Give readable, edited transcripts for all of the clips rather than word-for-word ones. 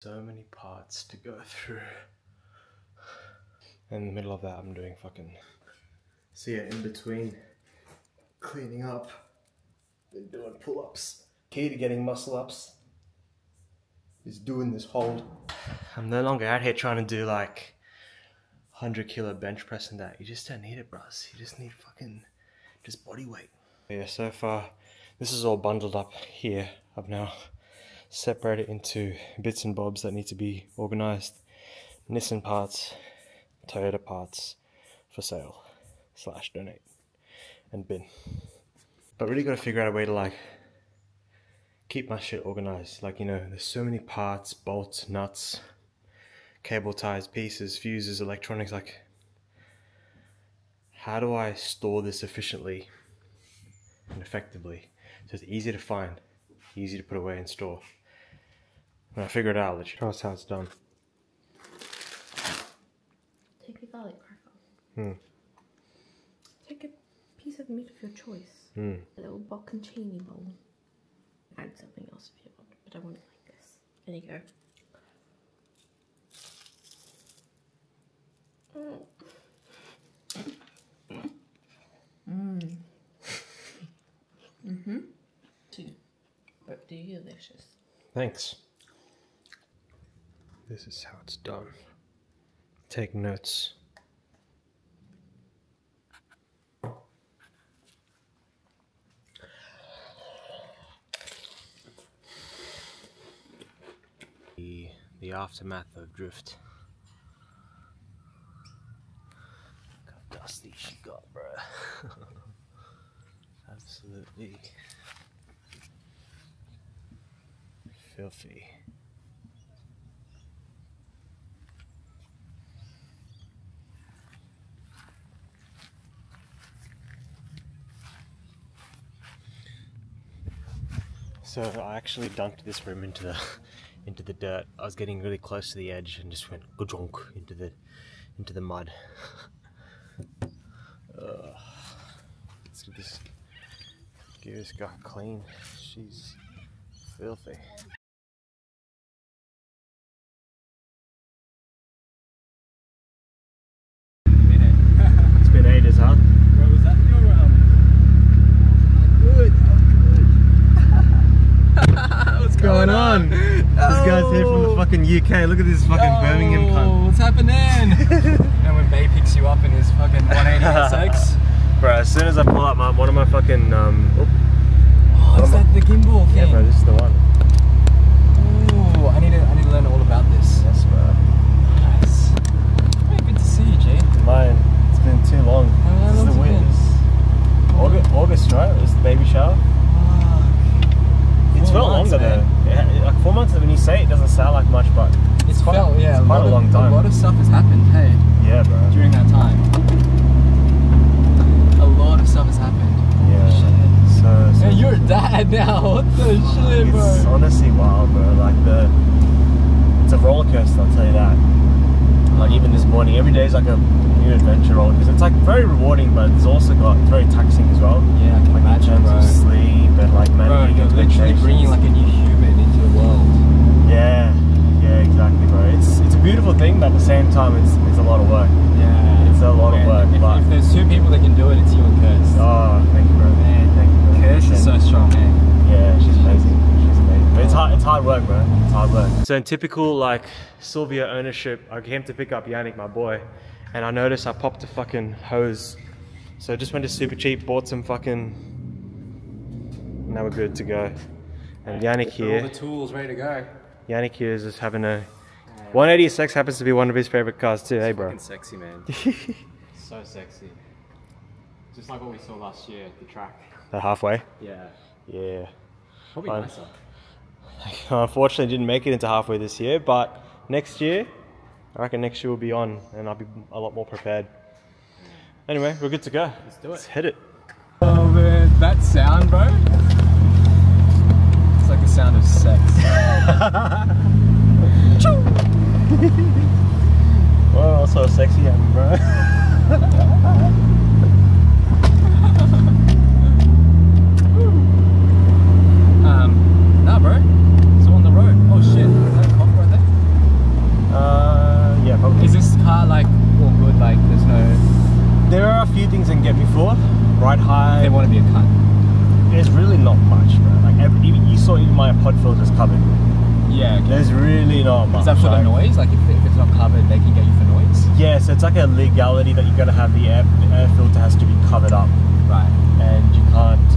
So many parts to go through. In the middle of that, I'm doing fucking... So yeah, in between cleaning up and doing pull-ups. Key to getting muscle ups is doing this hold. I'm no longer out here trying to do like 100 kilo bench press and that. You just don't need it, bros. You just need fucking just body weight. Yeah, so far this is all bundled up here. I've now separated into bits and bobs that need to be organized. Nissan parts, Toyota parts for sale / donate and bin. But really got to figure out a way to like keep my shit organized. Like, you know, there's so many parts, bolts, nuts, cable ties, pieces, fuses, electronics. Like, how do I store this efficiently and effectively so it's easy to find, easy to put away and store? When I figure it out, I'll let you know how it's done. Take a garlic cracker. Take a piece of meat of your choice. A little bocconcini bowl. Add something else if you want, but I want it like this. There you go. But delicious. Thanks. This is how it's done. Take notes. The aftermath of drift. Look how dusty she got, bruh. Absolutely filthy. So I actually dunked this room into the dirt. I was getting really close to the edge and just went gudonk into the mud. Let's give this guy clean. She's filthy. It's been ages, huh? Bro, was that your Good. What's going on? This guy's here from the fucking UK. Look at this fucking Birmingham cunt. What's happening? And when Bay picks you up in his fucking 180 SX. Bro, as soon as I pull up one of my fucking is that the gimbal thing? Yeah, bro, this is the one. Ooh, I need to learn all about this. Yes, bro. Nice. Very good to see you, G. Mine. It's been too long. How This is the long's it wind. August, right? It was the baby shower. It's felt longer though. Yeah, like 4 months. When you say it, doesn't sound like much, but It's quite a long time. A lot of stuff has happened, hey. Yeah, bro. During that time. A lot of stuff has happened. Yeah. So Man, you're a dad now. What the shit, bro? It's honestly wild, bro. Like it's a roller coaster. I'll tell you that. Like even this morning, every day is like a new adventure roller coaster. It's like very rewarding, but it's also it's very taxing as well. Yeah, I can like imagine, in terms of sleep and like managing you're literally bringing like a new human into the world. Yeah, exactly, bro. It's a beautiful thing, but at the same time, it's a lot of work. Yeah, it's a lot of work. If there's two people that can do it, it's you and Kirst. Oh, thank you, bro. Man, thank you, bro. Kirst is so strong, man. Yeah, she's amazing. But it's hard work, bro. It's hard work. So in typical like Sylvia ownership, I came to pick up Yannick, my boy, and I noticed I popped a fucking hose. So I just went to Super Cheap, bought some fucking. Now we're good to go. And Yannick here. All the tools ready to go. Yannick here is just having a 180SX happens to be one of his favorite cars too, hey bro. Fucking sexy, man. So sexy. Just like what we saw last year at the track. The halfway? Yeah. Yeah. Probably nicer. Unfortunately didn't make it into halfway this year, but next year, I reckon next year will be on and I'll be a lot more prepared. Anyway, we're good to go. Let's do it. Let's hit it. Oh man, that sound, bro. It's like the sound of sex. Well, also sexy happened, bro. Nah, bro. It's on the road. Oh shit, is that a cop right there? car like all good? Like there's no. There are a few things that can get me for ride high. They want to be a cunt. There's really not much, bro. Like you saw even my pod filter's covered. Yeah. Okay. There's really not much. Is that for the noise? Like if it's not covered, they can get you for noise. Yeah, so it's like a legality that you got to have the air filter has to be covered up, Right. and you can't.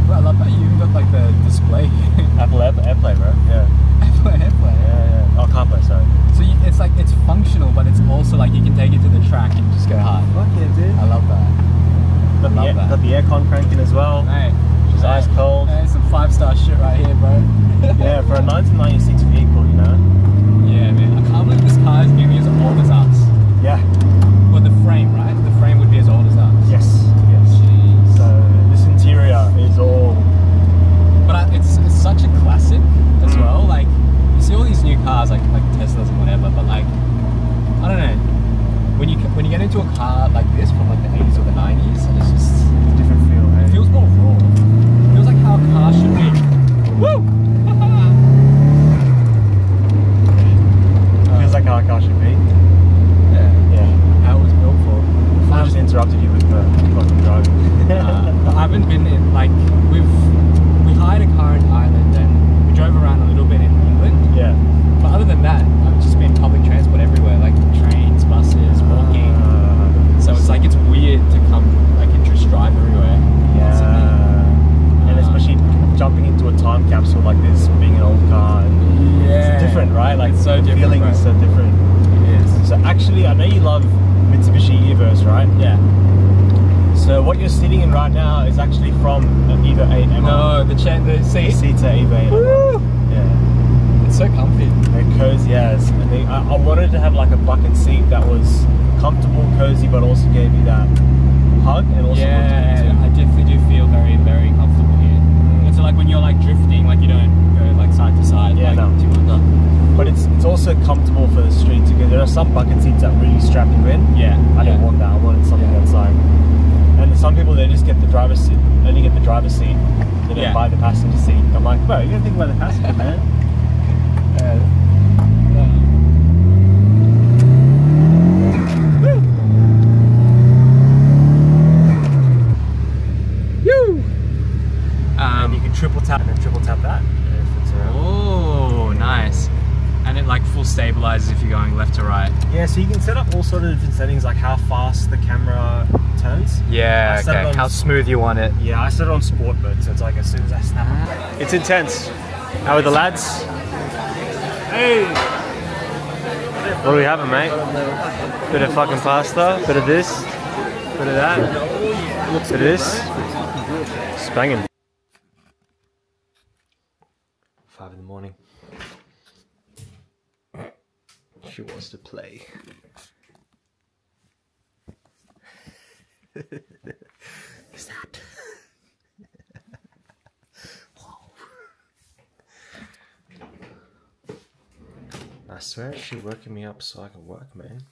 Well, I love how you even got like the display. Apple AirPlay, bro. Yeah. Apple AirPlay. Yeah. Oh, CarPlay, sorry. So it's like it's functional, but it's also like you can take it to the track and just go hard. Fuck yeah, dude. I love that. Got the aircon cranking as well. Hey, Which is ice cold. Hey, some 5-star shit right here, bro. Yeah, for a 1996 vehicle, you know. Yeah, man. I can't believe this car is nearly as old as us. Yeah. Well, the frame, right? The frame would be as old as us. Yes. Yes. Jeez. So this interior is all. But it's such a classic as well. Like you see all these new cars, like Teslas and whatever. But like, I don't know. When you get into a car like this from like the 80s or the 90s, and it's just a different feel. It feels more raw. It feels like how a car should be. Woo! Feels like how a car should be. Yeah. Yeah. How it was built for. I just interrupted you with the fucking driving. I haven't been in, like, we hired a car in Ireland and we drove around a little bit in England. Yeah. But other than that, I've just been public transport everywhere, like trains, buses, walking. So it's like, it's weird to come, like, and just drive everywhere. Yeah. And especially jumping into a time capsule like this, being an old car. And Yeah. it's different, right? Like, It's so the different, feeling bro. is so different. It is. So actually, I know you love Mitsubishi Evo's, right? Yeah. So what you're sitting in right now is actually from an Evo 8 MR. No, the seat. Seats are Evo 8 Woo! Yeah. It's so comfy. They're cozy as. And I wanted to have like a bucket seat that was comfortable, cozy, but also gave you that hug and also Yeah, I definitely do feel very, very comfortable here. And so like when you're like drifting, like you don't go like side to side. Yeah, like, no. too much. But it's also comfortable for the street because there are some bucket seats that really strap you in. Yeah. I didn't want that. I wanted something that's like. And some people they just get the driver's seat, only get the driver's seat, they don't buy the passenger seat. I'm like, bro, you gotta think about the passenger, man. And you can triple tap and then triple tap that. If it's around. Oh, nice. And it like full stabilizes if you're going left to right. Yeah, so you can set up all sort of different settings, like how fast the camera turns. Yeah, okay. How smooth you want it. Yeah, I set it on sport mode, so it's like as soon as I snap it. It's intense. How are the lads? Hey! What are we having, mate? Bit of fucking pasta, bit of this, bit of that, bit of this. It's banging. 5 in the morning. She wants to play. Is that? Wow. I swear she's working me up so I can work, man.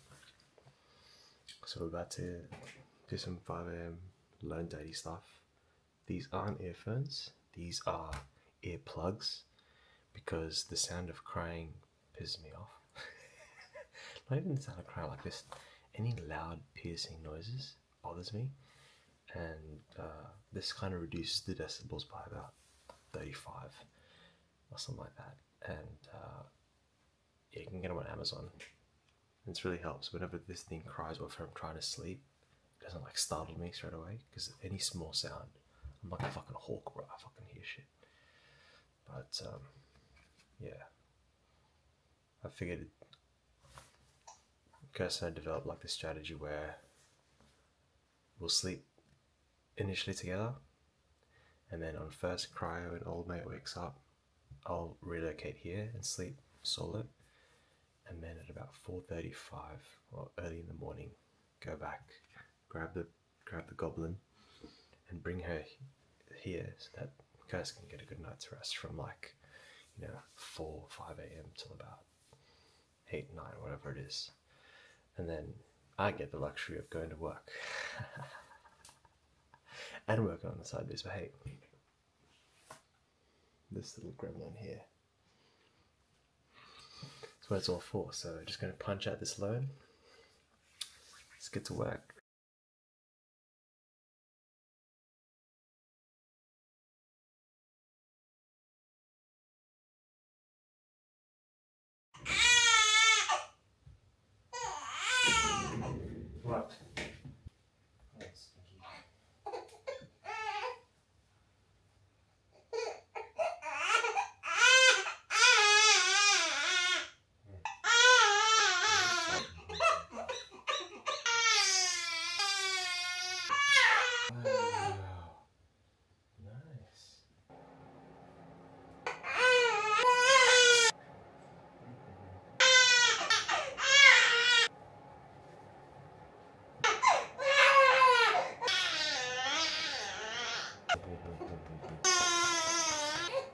So we're about to do some 5 AM learn daddy stuff. These aren't earphones, these are earplugs because the sound of crying pisses me off. Not even the sound of crying, like this, any loud piercing noises bothers me, and this kind of reduces the decibels by about 35 or something like that. And yeah, you can get them on Amazon. It really helps whenever this thing cries or if I'm trying to sleep. It doesn't like startle me straight away because any small sound, I'm like a fucking hawk, bro. I fucking hear shit. But yeah, I figured Kirsten and I developed like this strategy where we'll sleep initially together, and then on first cry when old mate wakes up, I'll relocate here and sleep solo, and then at about 4:35 or early in the morning, go back, grab the goblin, and bring her here so that Kirsten can get a good night's rest from like 4 or 5 a.m. till about 8, 9, whatever it is. And then I get the luxury of going to work and working on the side biz. But hey, this little gremlin here, That's what it's all for. So just going to punch out this loan. Let's get to work. What?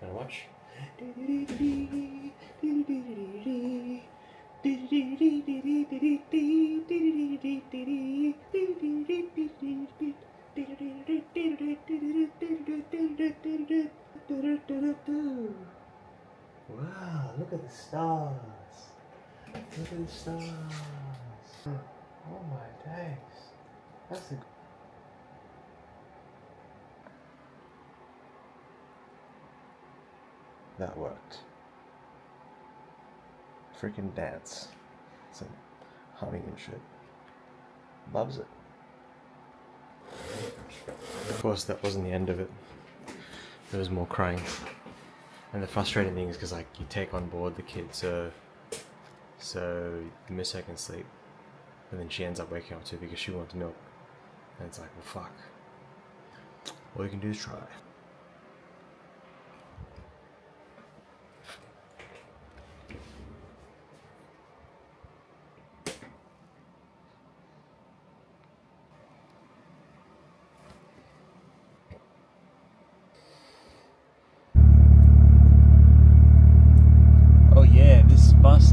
Wanna watch? Wow, look at the stars. Look at the stars. Oh my days. That's a... That worked. Freaking dance. Some humming and shit. Loves it. Of course, that wasn't the end of it. There was more crying. And the frustrating thing is because, like, you take on board the kid, so you miss her can sleep. And then she ends up waking up too because she wants milk. And it's like, well, fuck. All you can do is try.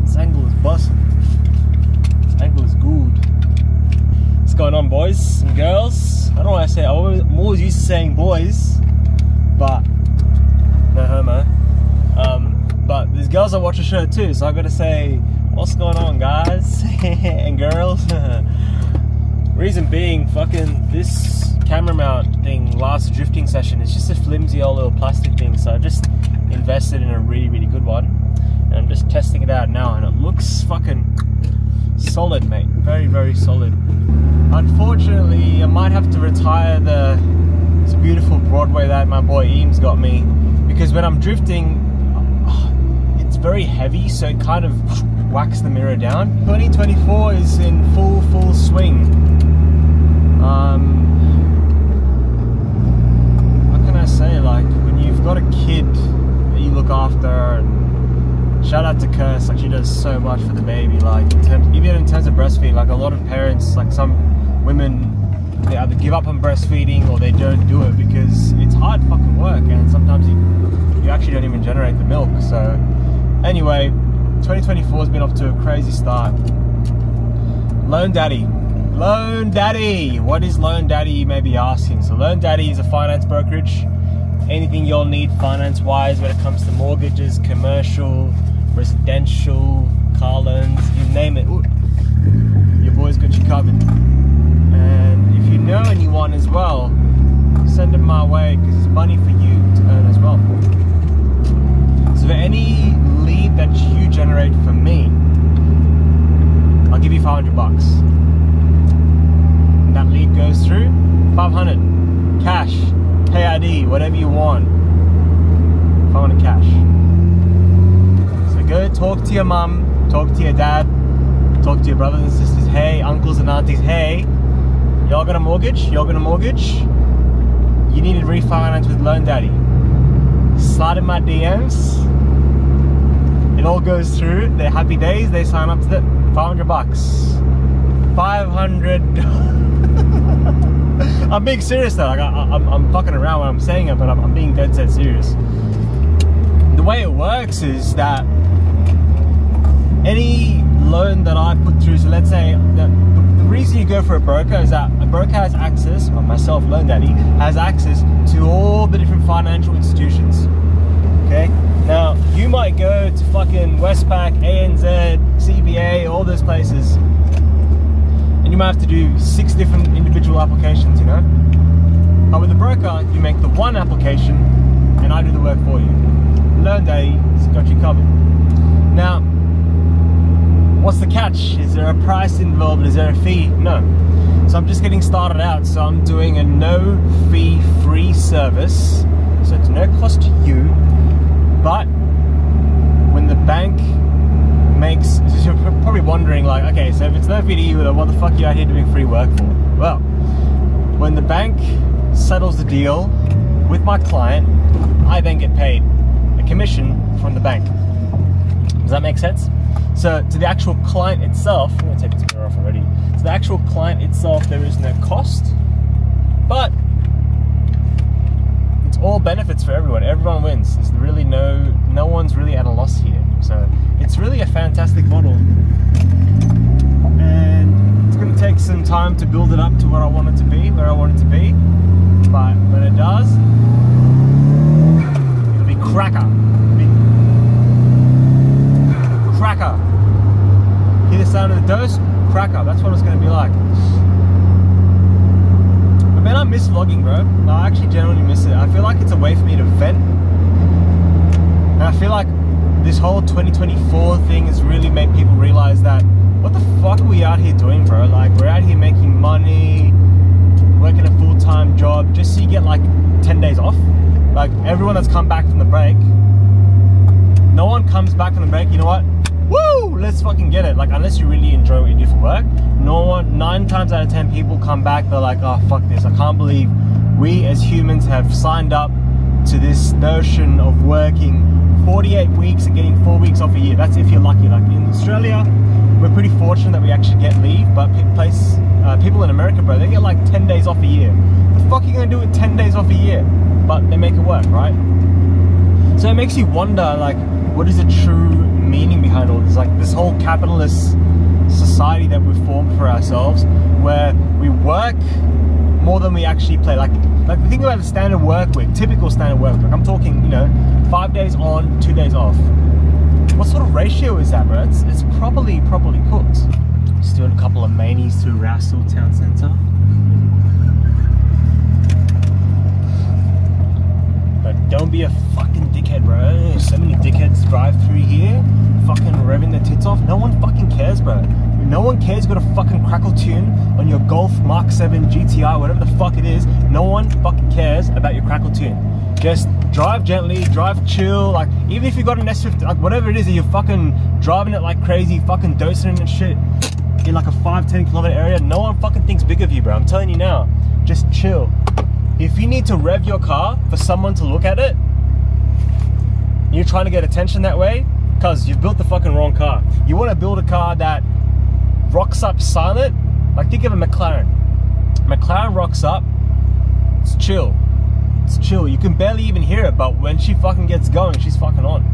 This angle is busting. This angle is good. What's going on, boys and girls? I don't know why I say I'm always used to saying boys, but no homo. But there's girls that watch the show too, so I gotta say, what's going on, guys and girls? Reason being, fucking this camera mount thing, last drifting session, it's just a flimsy old little plastic thing, so I just invested in a really good one. And I'm just testing it out now, and it looks fucking solid, mate. Very solid. Unfortunately, I might have to retire this beautiful Broadway that my boy Eames got me, because when I'm drifting, it's very heavy, so it kind of whacks the mirror down. 2024 is in full swing. What can I say? Like, when you've got a kid that you look after, and shout out to Kirst, like, she does so much for the baby, like, even in terms of breastfeeding. Like, a lot of parents, like some women, they either give up on breastfeeding or they don't do it because it's hard fucking work, and sometimes you actually don't even generate the milk. So anyway, 2024 has been off to a crazy start. Loan Daddy. Loan Daddy! What is Loan Daddy, you may be asking? So Loan Daddy is a finance brokerage. Anything you'll need finance-wise when it comes to mortgages, commercial, residential, car loans, you name it. Ooh, your boy's got you covered. And if you know anyone as well, send them my way, because it's money for you to earn as well. So for any lead that you generate for me, I'll give you 500 bucks. And that lead goes through, 500 cash, pay ID, whatever you want. 500 cash. So go talk to your mum, talk to your dad, talk to your brothers and sisters. Hey, uncles and aunties, hey, y'all got a mortgage? Y'all got a mortgage? You need to refinance with Loan Daddy. Slide in my DMs. It all goes through. They're happy days. They sign up to the 500 bucks. 500. I'm being serious though. Like, I'm fucking around when I'm saying it, but I'm being dead set serious. The way it works is that any loan that I put through, so let's say that the reason you go for a broker is that a broker has access, or myself, Loan Daddy, has access to all the different financial institutions. Okay? Now, you might go to fucking Westpac, ANZ, you might have to do 6 different individual applications, you know? But with a broker, you make the one application and I do the work for you. LearnDay's got you covered. Now, what's the catch? Is there a price involved? Is there a fee? No. So I'm just getting started out. So I'm doing a no fee free service. So it's no cost to you. But when the bank makes, you're probably wondering like, okay, so if it's no fee to you, then what the fuck are you out here doing free work for? Well, when the bank settles the deal with my client, I then get paid a commission from the bank. Does that make sense? So to the actual client itself, I'm going to take this mirror off already. To the actual client itself, there is no cost, but it's all benefits for everyone. Everyone wins. There's really no one's really at a loss here. So it's really a fantastic model, and it's going to take some time to build it up to what I want it to be, where I want it to be. But when it does, it'll be cracker. Cracker. Hear the sound of the dose? Cracker. That's what it's going to be like. But man, I miss vlogging, bro. I actually genuinely miss it. I feel like it's a way for me to vent. And I feel like this whole 2024 thing has really made people realize that what the fuck are we out here doing, bro? Like, we're out here making money, working a full-time job, just so you get like 10 days off. Like, everyone that's come back from the break, no one comes back from the break, you know what? Woo! Let's fucking get it. Like, unless you really enjoy what you do for work, 9 times out of 10 people come back, they're like, oh, fuck this. I can't believe we as humans have signed up to this notion of working 48 weeks and getting 4 weeks off a year. That's if you're lucky. Like in Australia, we're pretty fortunate that we actually get leave, but people in America, bro, they get like 10 days off a year. What the fuck are you gonna do with 10 days off a year? But they make it work, right? So it makes you wonder, like, what is the true meaning behind all this? Like this whole capitalist society that we've formed for ourselves, where we work more than we actually play. Like think about the standard work week, typical standard work week. I'm talking, you know, 5 days on, 2 days off. What sort of ratio is that, bro? It's properly cooked. Just doing a couple of manies to Rousel Town Centre. But don't be a fucking dickhead, bro. So many dickheads drive through here, fucking revving their tits off. No one fucking cares, bro. No one cares. You got a fucking crackle tune on your Golf Mark 7 GTI, whatever the fuck it is. No one fucking cares about your crackle tune. Just drive gently, drive chill. Like, even if you got an S50, like whatever it is that you're fucking driving it like crazy, fucking dosing and shit in like a 5-10 kilometer area, no one fucking thinks big of you, bro. I'm telling you now, just chill. If you need to rev your car for someone to look at it, you're trying to get attention that way, cause you've built the fucking wrong car. You want to build a car that rocks up silent. Like, think of a McLaren. McLaren rocks up, it's chill. It's chill. You can barely even hear it, but when she fucking gets going, she's fucking on.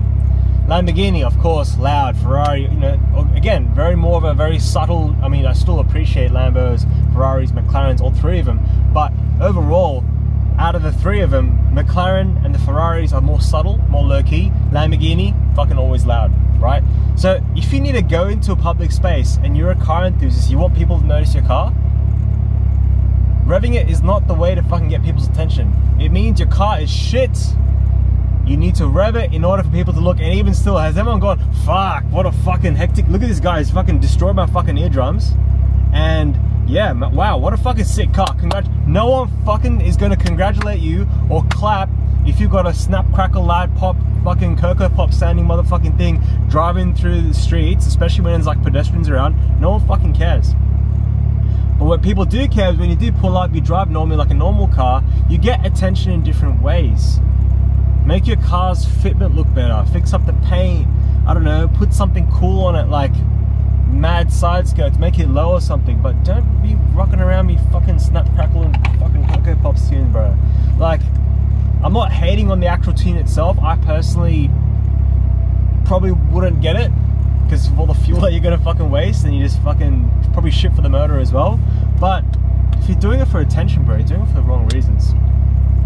Lamborghini, of course, loud. Ferrari, you know, again, very subtle. I mean, I still appreciate Lambos, Ferraris, McLarens, all three of them. But overall, out of the three of them, McLaren and the Ferraris are more subtle, more low-key. Lamborghini, fucking always loud, right? So if you need to go into a public space and you're a car enthusiast, you want people to notice your car, revving it is not the way to fucking get people's attention. It means your car is shit. You need to rev it in order for people to look. And even still, has everyone gone, fuck, what a fucking hectic, look at this guy, he's fucking destroyed my fucking eardrums. And yeah, wow, what a fucking sick car. No one fucking is gonna congratulate you or clap if you've got a snap, crackle, loud pop, fucking Cocoa Pop sounding motherfucking thing driving through the streets, especially when there's like pedestrians around. No one fucking cares. But what people do care is when you do pull up, you drive normally like a normal car, you get attention in different ways. Make your car's fitment look better, fix up the paint, I don't know, put something cool on it, like mad side skirts, make it low or something, but don't be rocking around me fucking snap, crackle and fucking Cocoa Pops tunes, bro. Like, I'm not hating on the actual tune itself. I personally probably wouldn't get it because of all the fuel that you're gonna fucking waste, and you just fucking probably shit for the motor as well. But if you're doing it for attention, bro, you're doing it for the wrong reasons.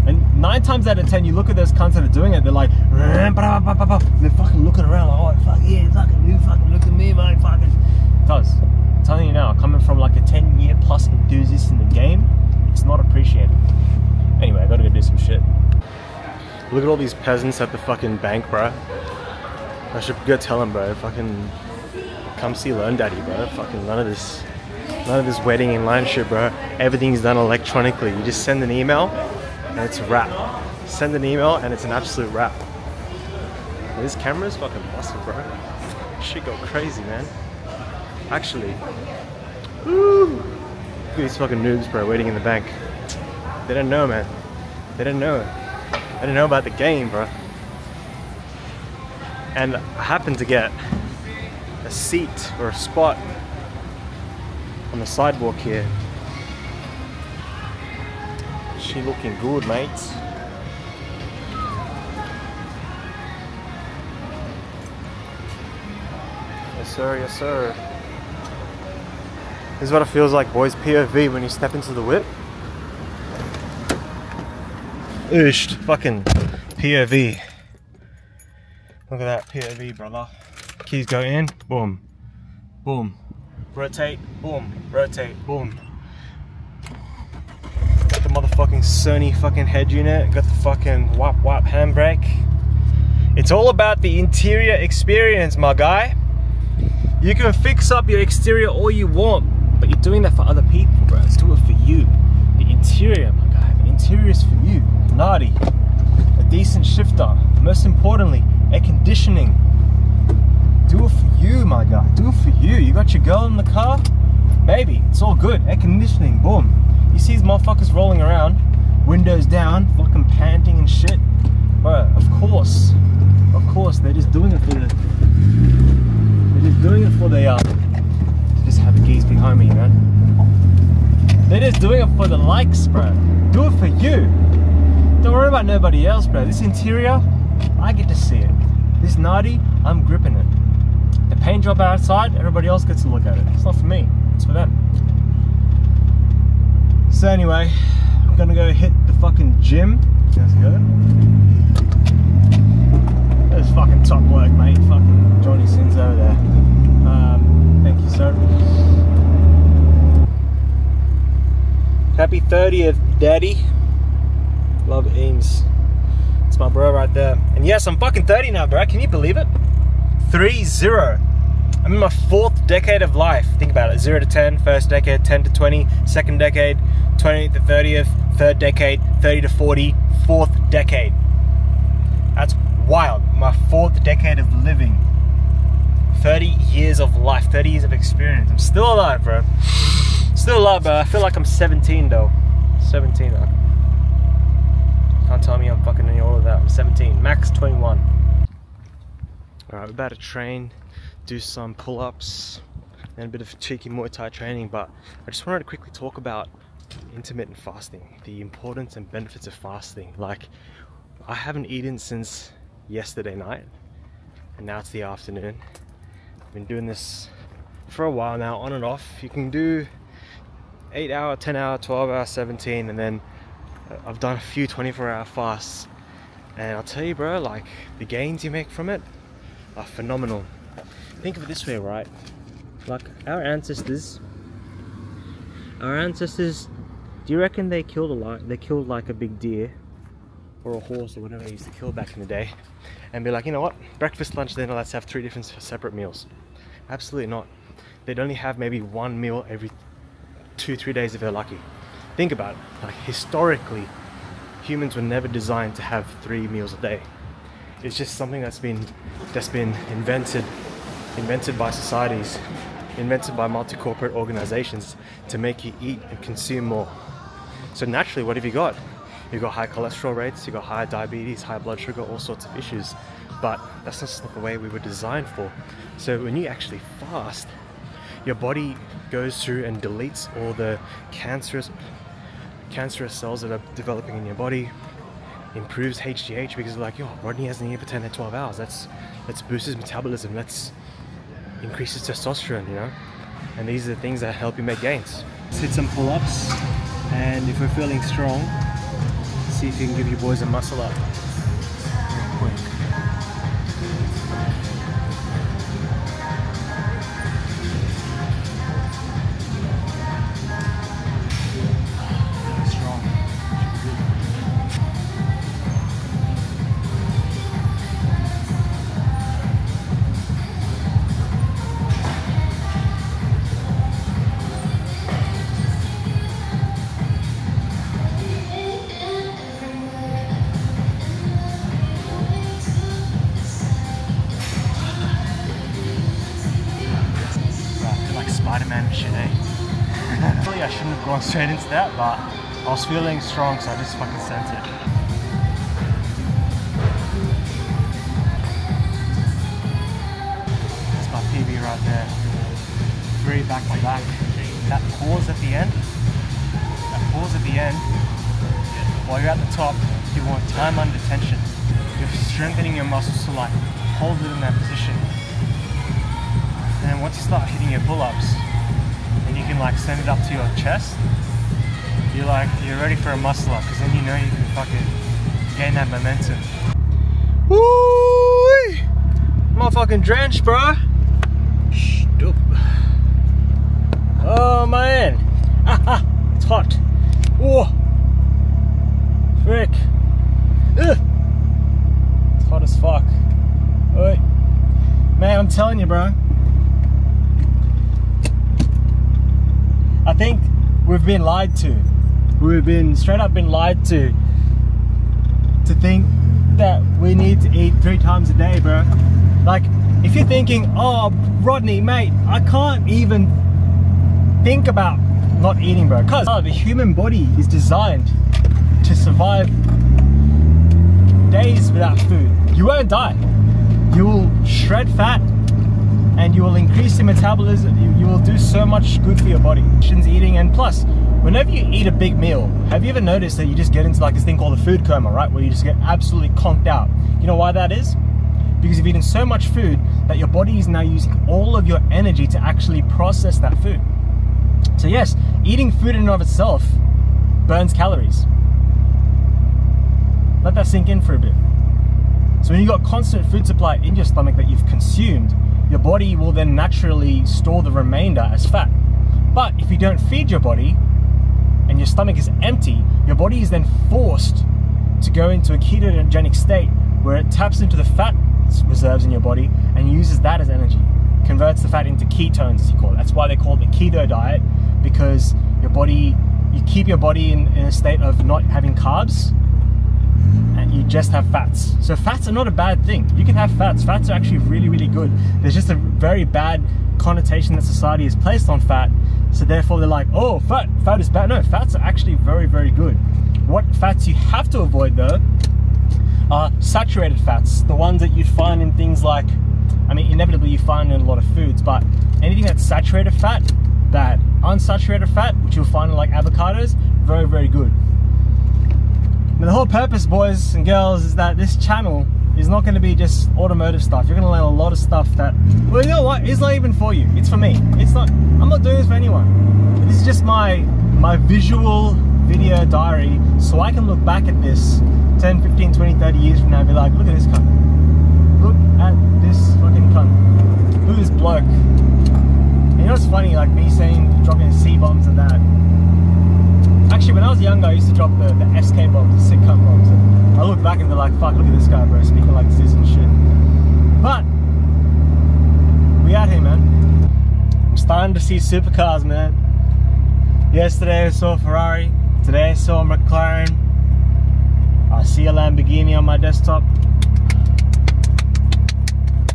And 9 times out of 10, you look at those cunts that are doing it, they're like, and they're fucking looking around like, oh, fuck yeah, fucking, you fucking look at me, man, fucking. It does. I'm telling you now, coming from like a 10-year Look at all these peasants at the fucking bank, bro. I should go tell them, bro. Fucking come see Learn Daddy, bro. Fucking none of this waiting in line shit, bro. Everything's done electronically. You just send an email and it's a wrap. Send an email and it's an absolute wrap. This camera's fucking awesome, bro. Shit go crazy, man. Actually, woo! Look at these fucking noobs, bro, waiting in the bank. They don't know, man. They don't know. They don't know about the game, bro. And I happen to get a seat or a spot on the sidewalk here. She looking good, mates. Yes sir, yes sir. This is what it feels like, boys. POV when you step into the whip. Ooshed, fucking POV. Look at that POV, brother. Keys go in, boom, boom. Rotate, boom, rotate, boom. Got the motherfucking Sony fucking head unit. Got the fucking whap whap handbrake. It's all about the interior experience, my guy. You can fix up your exterior all you want, but you're doing that for other people, bro. Let's do it for you. The interior, my guy. The interior is for you. Naughty. A decent shifter. Most importantly, air conditioning. Do it for you, my guy. Do it for you. You got your girl in the car? Baby, it's all good. Air conditioning, boom. You see these motherfuckers rolling around, windows down, fucking panting and shit. Bro, of course, they're just doing it for the... They're just doing it for the... They just have a geese behind me, man. They're just doing it for the likes, bro. Do it for you. Don't worry about nobody else, bro. This interior, I get to see it. This naughty, I'm gripping it. The paint job outside, everybody else gets to look at it. It's not for me, it's for them. So anyway, I'm gonna go hit the fucking gym. Let's go. That's fucking top work, mate. Fucking Johnny Sins over there. Thank you, sir. Happy 30th, Daddy. Love Eames. It's my bro right there. And yes, I'm fucking 30 now, bro. Can you believe it? 3-0. I'm in my 4th decade of life. Think about it. 0 to 10, first decade, 10 to 20, second decade, 20 to 30th, third decade, 30 to 40, 4th decade. That's wild. My 4th decade of living. 30 years of life, 30 years of experience. I'm still alive, bro. Still alive, bro. I feel like I'm 17 though. 17 though. Can't tell me I'm fucking in all of that. I'm 17, max 21. Alright, we're about to train, do some pull-ups, and a bit of cheeky Muay Thai training, but I just wanted to quickly talk about intermittent fasting, the importance and benefits of fasting. Like, I haven't eaten since yesterday night, and now it's the afternoon. I've been doing this for a while now, on and off. You can do 8 hour, 10 hour, 12 hour, 17, and then I've done a few 24-hour fasts, and I'll tell you, bro, like, the gains you make from it are phenomenal. Think of it this way, right? Like, our ancestors, do you reckon they killed like a big deer or a horse or whatever they used to kill back in the day and be like, you know what, breakfast, lunch, dinner, let's have 3 different separate meals? Absolutely not. They'd only have maybe 1 meal every 2-3 days if they're lucky. Think about it. Like, historically, humans were never designed to have 3 meals a day. It's just something that's been invented by societies, invented by multi-corporate organizations to make you eat and consume more. So naturally, what have you got? You've got high cholesterol rates, you've got high diabetes, high blood sugar, all sorts of issues. But that's just not the way we were designed for. So when you actually fast, your body goes through and deletes all the cancerous cells that are developing in your body, improves HGH, because they're like, yo, Rodney hasn't eaten for 10 to 12 hours. Let's boost his metabolism. Let's increase his testosterone, you know? And these are the things that help you make gains. Let's hit some pull-ups, and if we're feeling strong, see if you can give your boys a muscle up real quick. man shit, eh? Really, I shouldn't have gone straight into that, but I was feeling strong, so I just fucking sent it. That's my PB right there. 3 back to back. That pause at the end. While you're at the top, you want time under tension. You're strengthening your muscles to like hold it in that position. And then once you start hitting your pull-ups, and you can like send it up to your chest, you're ready for a muscle up, because then you know you can fucking gain that momentum. Woo! Motherfucking drenched, bro. Stop. Oh man. It's hot. Whoa. Frick. Ugh. It's hot as fuck. Oi. Man, I'm telling you, bro. I think we've been lied to. We've been straight up been lied to think that we need to eat 3 times a day, bro. Like, if you're thinking, oh, Rodney, mate, I can't even think about not eating, bro, because the human body is designed to survive days without food. You won't die. You will shred fat and you will increase your metabolism. You will do so much good for your body. Eating, and plus, whenever you eat a big meal, have you ever noticed that you just get into like this thing called a food coma, right? Where you just get absolutely conked out. You know why that is? Because you've eaten so much food that your body is now using all of your energy to actually process that food. So yes, eating food in and of itself burns calories. Let that sink in for a bit. So when you've got constant food supply in your stomach that you've consumed, your body will then naturally store the remainder as fat. But if you don't feed your body and your stomach is empty, your body is then forced to go into a ketogenic state where it taps into the fat reserves in your body and uses that as energy. Converts the fat into ketones, as you call it. That's why they call it the keto diet, because you keep your body in a state of not having carbs and you just have fats. So fats are not a bad thing. You can have fats. Fats are actually really, really good. There's just a very bad connotation that society has placed on fat. So therefore they're like, oh, fat is bad. No, fats are actually very, very good. What fats you have to avoid though are saturated fats. The ones that you'd find in things like, I mean, inevitably you find in a lot of foods, but anything that's saturated fat, bad. Unsaturated fat, which you'll find in like avocados, very, very good. Now the whole purpose, boys and girls, is that this channel is not going to be just automotive stuff. You're going to learn a lot of stuff that, well, you know what, it's not even for you. It's for me. It's not, I'm not doing this for anyone. This is just my visual video diary, so I can look back at this 10, 15, 20, 30 years from now and be like, look at this cunt. Look at this fucking cunt. Look at this bloke. And you know what's funny, like me saying, dropping C-bombs and that. Actually, when I was younger, I used to drop the SK bombs, the sick cunt bombs. And I look back and be like, fuck, look at this guy, bro, speaking like this and shit. But, we out here, man. I'm starting to see supercars, man. Yesterday I saw a Ferrari. Today I saw a McLaren. I see a Lamborghini on my desktop.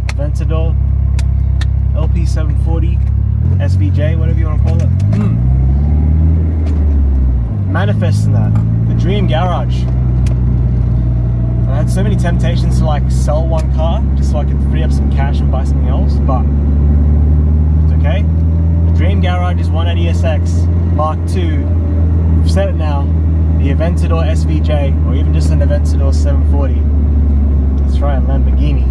Aventador, LP740, SVJ, whatever you want to call it. Manifesting that, the dream garage. I had so many temptations to like sell one car just so I could free up some cash and buy something else, but it's okay. The dream garage is 180SX Mark II. We've said it now. The Aventador SVJ, or even just an Aventador 740. Let's try a Lamborghini.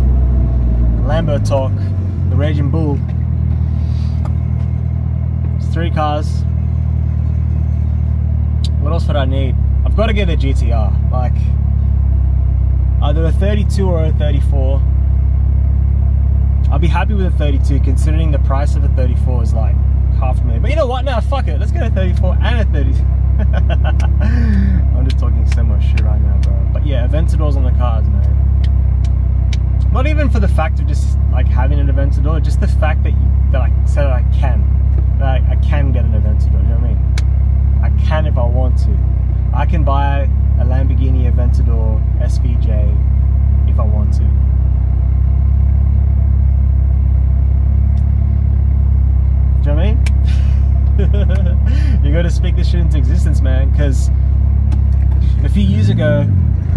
Lambo talk, the Raging Bull. It's 3 cars. What else would I need? I've got to get a GTR, like either a 32 or a 34. I'll be happy with a 32 considering the price of a 34 is like $500,000. But you know what? Now fuck it. Let's get a 34 and a 32. I'm just talking so much shit right now, bro. But yeah, Aventadors on the cards, man. Not even for the fact of just like having an Aventador, just the fact that I said that I can get an Aventador. You know what I mean? I can if I want to. I can buy a Lamborghini Aventador SVJ if I want to. Do you know what I mean? gotta speak this shit into existence, man, because a few years ago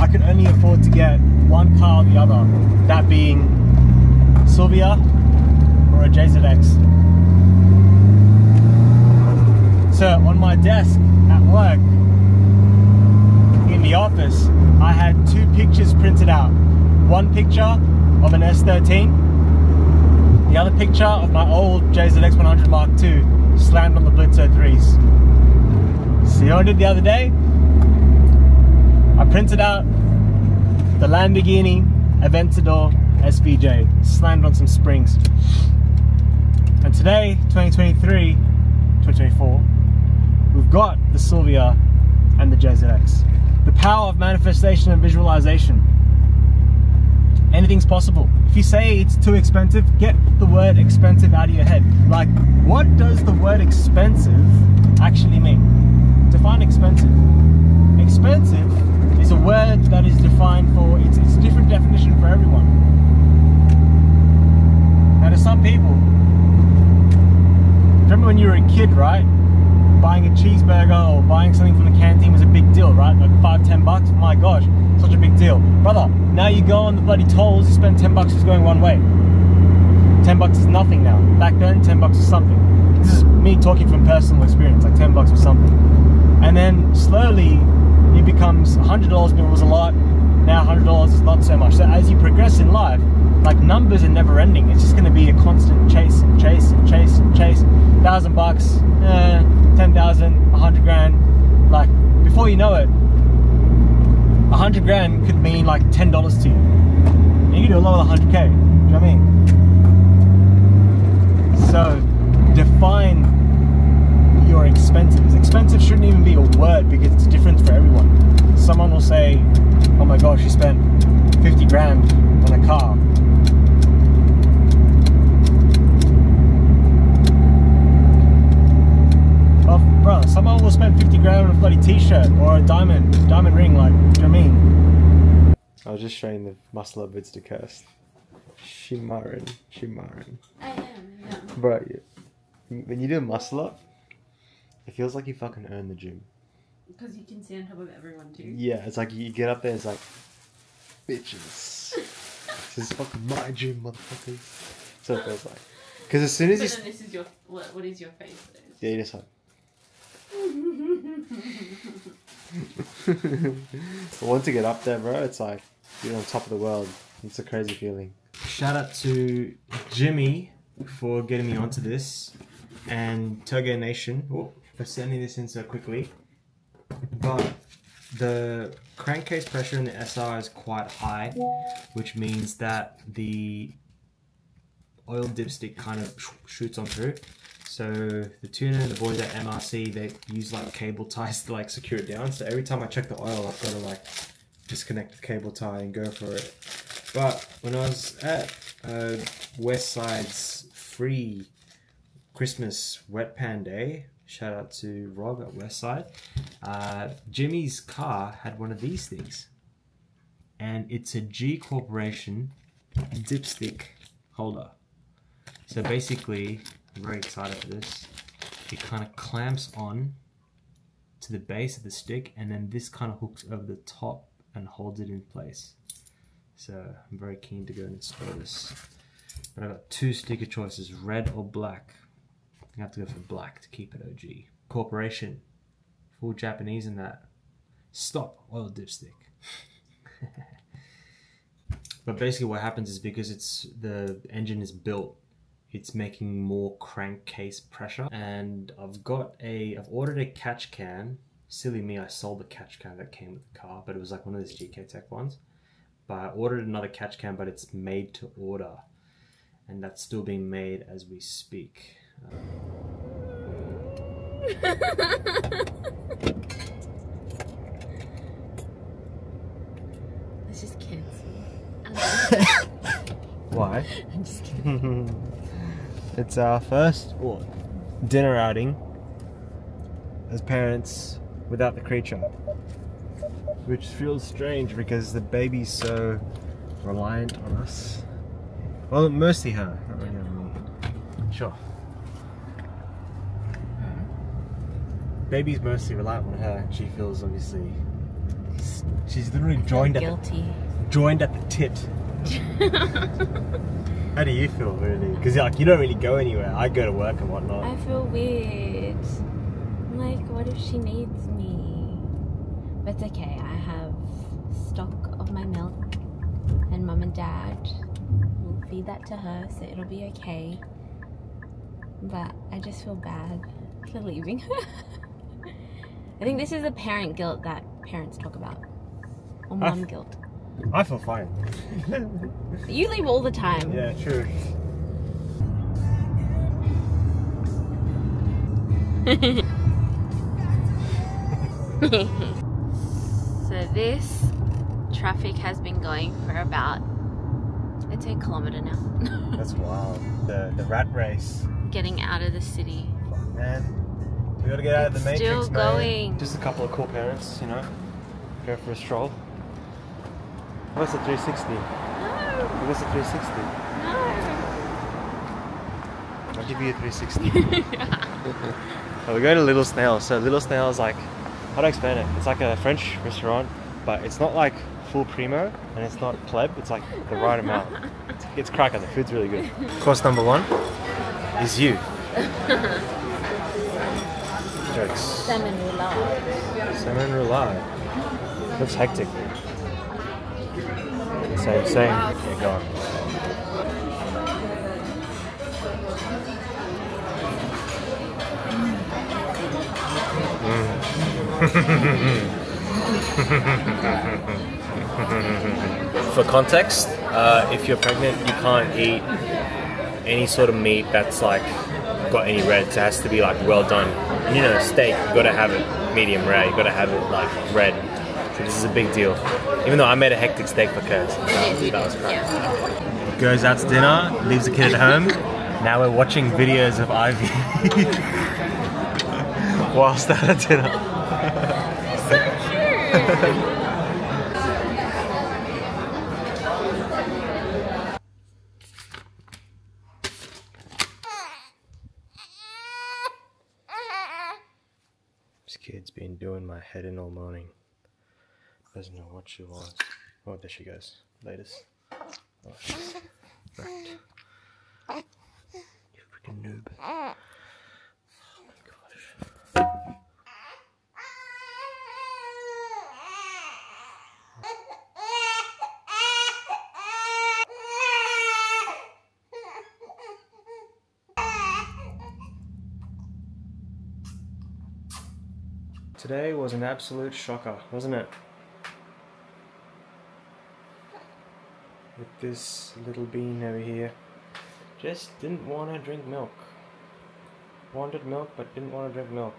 I could only afford to get one car or the other, that being Silvia or a JZX. So on my desk at work in the office, I had 2 pictures printed out. One picture of an S13, the other picture of my old JZX 100 Mark II slammed on the Blitzo 3s. See what I did the other day? I printed out the Lamborghini Aventador SVJ, slammed on some springs. And today, 2024, we've got the Silvia and the JZX. The power of manifestation and visualization. Anything's possible. If you say it's too expensive, get the word expensive out of your head. Like, what does the word expensive actually mean? Define expensive. Expensive is a word that is defined for, it's a different definition for everyone. Now to some people, remember when you were a kid, right? Buying a cheeseburger or buying something from the canteen was a big deal, right? Like $5–10 bucks, my gosh, such a big deal. Brother, now you go on the bloody tolls, you spend 10 bucks just going one way. 10 bucks is nothing now. Back then, 10 bucks was something. This is me talking from personal experience, like 10 bucks was something. And then slowly, it becomes $100 was a lot, now $100 is not so much. So as you progress in life, like numbers are never ending. It's just gonna be a constant chase and chase and chase and chase. $1,000 bucks, 10,000, 100 grand. Like, before you know it, 100 grand could mean like $10 to you. And you can do a lot with 100K, do you know what I mean? So, define your expenses. Expensive shouldn't even be a word because it's different for everyone. Someone will say, oh my gosh, you spent 50 grand on a car. Well, bro, someone will spend 50 grand on a bloody t-shirt or a diamond ring, like, do you know what I mean? I was just showing the muscle up vids to Kirst. Shimarin. I am, yeah. Bro, when you do a muscle up, it feels like you fucking earn the gym. Because you can see on top of everyone too. Yeah, it's like you get up there, it's like, bitches. This is fucking my gym, motherfuckers. So it feels like. Because as soon as you... But then this is your, what is your face? Yeah, you just like... But once you get up there, bro, it's like, you're on top of the world. It's a crazy feeling. Shout out to Jimmy for getting me onto this. And Togo Nation for sending this in so quickly. But the crankcase pressure in the SR is quite high, which means that the oil dipstick kind of shoots on through. So the tuner and the boys at MRC, they use like cable ties to like secure it down. So every time I check the oil, I've got to like disconnect the cable tie and go for it. But when I was at Westside's free Christmas wet pan day, shout out to Rob at Westside, Jimmy's car had one of these things, and it's a G Corporation dipstick holder. So basically, I'm very excited for this. It kind of clamps on to the base of the stick, and then this kind of hooks over the top and holds it in place. So I'm very keen to go and install this. But I've got 2 sticker choices, red or black. I have to go for black to keep it OG. Corporation, full Japanese in that. Stop oil dipstick. But basically what happens is because the engine is built, it's making more crankcase pressure. And I've ordered a catch can. Silly me, I sold the catch can that came with the car, but it was like one of those GK Tech ones. But I ordered another catch can, but it's made to order. And that's still being made as we speak. Let's just cancel. Why? I'm just kidding. It's our first dinner outing as parents without the creature, which feels strange because the baby's so reliant on us. Well, mostly her, not really on me. Sure. Baby's mostly reliant on her. She feels obviously she's literally joined guilty. Joined at the tit. How do you feel, really? Because like you don't really go anywhere. I go to work and whatnot. I feel weird. Like, what if she needs me? But it's okay. I have stock of my milk, and Mum and Dad will feed that to her, so it'll be okay. But I just feel bad for leaving her. I think this is the parent guilt that parents talk about, or mum guilt. I feel fine. You leave all the time. Yeah, true. So this traffic has been going for about, I'd say, a kilometre now. That's wild. The rat race. Getting out of the city. Fuck, man. We gotta get out of the matrix, Still going. man. Just a couple of cool parents, you know. Go for a stroll. What's the 360? No. What's the 360? No. I'll give you a 360. Well, we're going to Little Snail. So Little Snail is like, how do I explain it? It's like a French restaurant, but it's not like full primo and it's not pleb. It's like the right amount. It's cracker. The food's really good. Course number 1 is you. Jokes. Salmon roulade. Salmon roulade. Looks hectic. Same. Yeah, go on. For context, if you're pregnant, you can't eat any sort of meat that's like got any reds. It has to be like well done. And, you know, steak, you gotta have it medium rare. You gotta have it like red. So this is a big deal. Even though I made a hectic steak for Kurt. That was great. Goes out to dinner, leaves the kid at home. Now we're watching videos of Ivy whilst at dinner. So cute. This kid's been doing my head in all morning. Doesn't know what she wants. Oh, there she goes. Latest. Oh, right. You freaking noob. Oh my gosh. Today was an absolute shocker, wasn't it? With this little bean over here. Just didn't want to drink milk. Wanted milk, but didn't want to drink milk.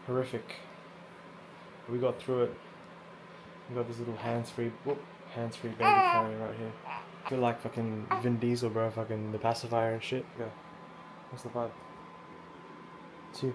Horrific. We got through it. We got this little hands-free baby carrier right here. I feel like fucking Vin Diesel, bro. Fucking the pacifier and shit. Go. What's the vibe? It's you.